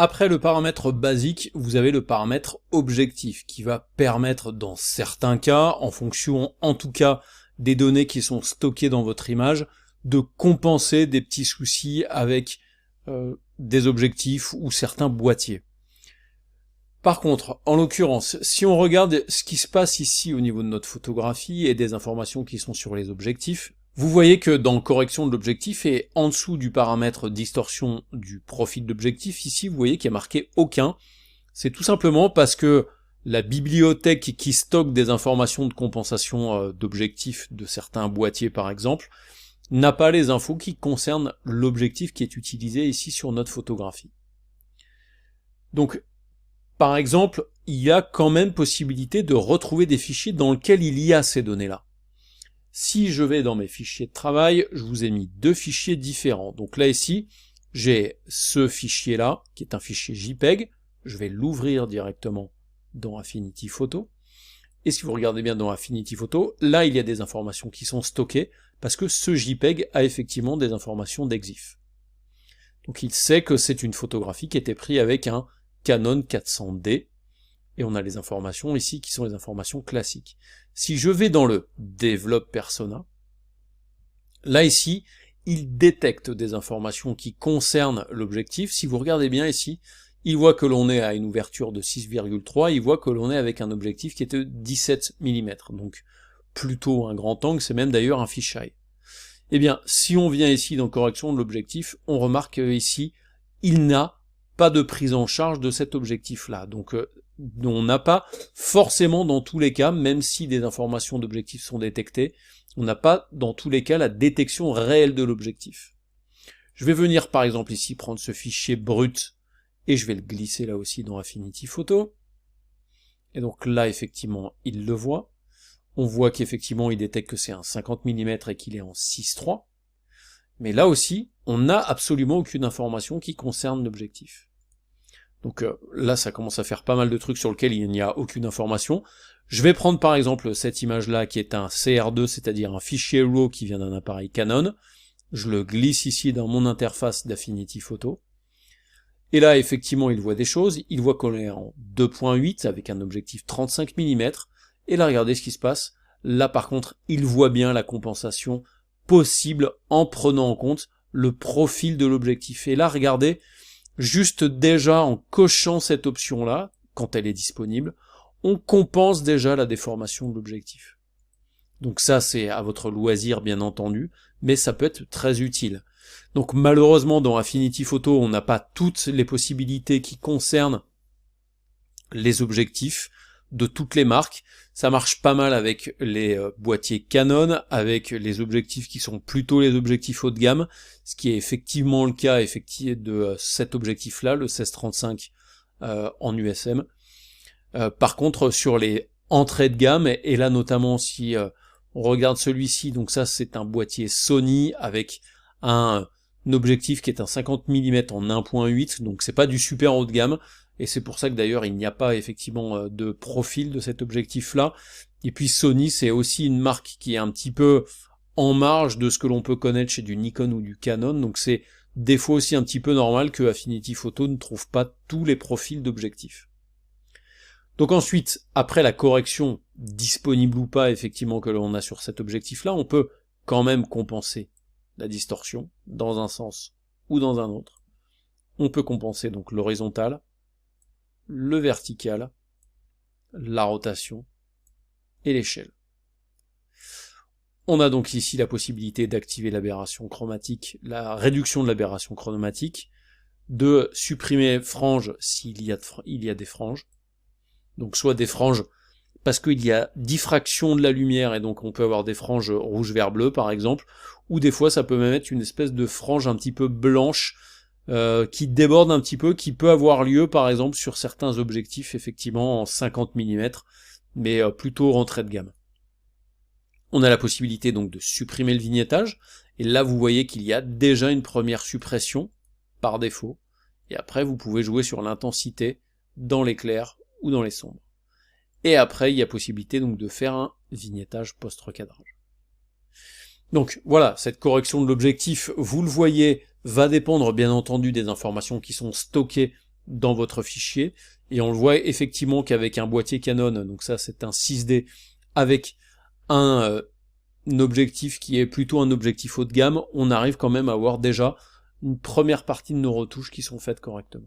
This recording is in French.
Après le paramètre basique, vous avez le paramètre objectif qui va permettre dans certains cas, en fonction en tout cas des données qui sont stockées dans votre image, de compenser des petits soucis avec des objectifs ou certains boîtiers. Par contre, en l'occurrence, si on regarde ce qui se passe ici au niveau de notre photographie et des informations qui sont sur les objectifs, vous voyez que dans correction de l'objectif et en dessous du paramètre distorsion du profil d'objectif, ici vous voyez qu'il y a marqué aucun. C'est tout simplement parce que la bibliothèque qui stocke des informations de compensation d'objectifs de certains boîtiers par exemple, n'a pas les infos qui concernent l'objectif qui est utilisé ici sur notre photographie. Donc, par exemple, il y a quand même possibilité de retrouver des fichiers dans lesquels il y a ces données-là. Si je vais dans mes fichiers de travail, je vous ai mis deux fichiers différents. Donc là ici, j'ai ce fichier-là, qui est un fichier JPEG. Je vais l'ouvrir directement dans Affinity Photo. Et si vous regardez bien dans Affinity Photo, là il y a des informations qui sont stockées, parce que ce JPEG a effectivement des informations d'EXIF. Donc il sait que c'est une photographie qui était prise avec un Canon 400D, et on a les informations ici qui sont les informations classiques. Si je vais dans le Develop Persona, là ici, il détecte des informations qui concernent l'objectif. Si vous regardez bien ici, il voit que l'on est à une ouverture de 6,3, il voit que l'on est avec un objectif qui est de 17 mm, donc plutôt un grand angle, c'est même d'ailleurs un fisheye. Eh bien, si on vient ici dans correction de l'objectif, on remarque ici, il n'a pas de prise en charge de cet objectif-là. Donc on n'a pas forcément dans tous les cas, même si des informations d'objectif sont détectées, on n'a pas dans tous les cas la détection réelle de l'objectif. Je vais venir par exemple ici prendre ce fichier brut et je vais le glisser là aussi dans Affinity Photo. Et donc là effectivement il le voit. On voit qu'effectivement il détecte que c'est un 50 mm et qu'il est en 6.3. Mais là aussi, on n'a absolument aucune information qui concerne l'objectif. Donc là, ça commence à faire pas mal de trucs sur lesquels il n'y a aucune information. Je vais prendre par exemple cette image-là qui est un CR2, c'est-à-dire un fichier RAW qui vient d'un appareil Canon. Je le glisse ici dans mon interface d'Affinity Photo. Et là, effectivement, il voit des choses. Il voit qu'on est en 2.8 avec un objectif 35 mm. Et là, regardez ce qui se passe. Là, par contre, il voit bien la compensation possible en prenant en compte le profil de l'objectif. Et là, regardez, juste déjà en cochant cette option-là, quand elle est disponible, on compense déjà la déformation de l'objectif. Donc ça, c'est à votre loisir, bien entendu, mais ça peut être très utile. Donc malheureusement, dans Affinity Photo, on n'a pas toutes les possibilités qui concernent les objectifs de toutes les marques. Ça marche pas mal avec les boîtiers Canon, avec les objectifs qui sont plutôt les objectifs haut de gamme, ce qui est effectivement le cas de cet objectif-là, le 16-35 en USM. Par contre, sur les entrées de gamme, et là notamment si on regarde celui-ci, donc ça c'est un boîtier Sony avec un objectif qui est un 50 mm en 1.8, donc c'est pas du super haut de gamme, et c'est pour ça que d'ailleurs il n'y a pas effectivement de profil de cet objectif-là. Et puis Sony, c'est aussi une marque qui est un petit peu en marge de ce que l'on peut connaître chez du Nikon ou du Canon, donc c'est des fois aussi un petit peu normal que Affinity Photo ne trouve pas tous les profils d'objectifs. Donc ensuite, après la correction disponible ou pas effectivement que l'on a sur cet objectif-là, on peut quand même compenser la distorsion dans un sens ou dans un autre. On peut compenser donc l'horizontal, le vertical, la rotation et l'échelle. On a donc ici la possibilité d'activer l'aberration chromatique, la réduction de l'aberration chromatique, de supprimer franges s'il y a des franges, donc soit des franges parce qu'il y a diffraction de la lumière et donc on peut avoir des franges rouge, vert, bleu par exemple, ou des fois ça peut même être une espèce de frange un petit peu blanche qui déborde un petit peu, qui peut avoir lieu par exemple sur certains objectifs effectivement en 50 mm, mais plutôt rentrée de gamme. On a la possibilité donc de supprimer le vignettage, et là vous voyez qu'il y a déjà une première suppression par défaut, et après vous pouvez jouer sur l'intensité dans les clairs ou dans les sombres. Et après il y a possibilité donc de faire un vignettage post-recadrage. Donc voilà, cette correction de l'objectif, vous le voyez, va dépendre bien entendu des informations qui sont stockées dans votre fichier, et on le voit effectivement qu'avec un boîtier Canon, donc ça c'est un 6D, avec un objectif qui est plutôt un objectif haut de gamme, on arrive quand même à avoir déjà une première partie de nos retouches qui sont faites correctement.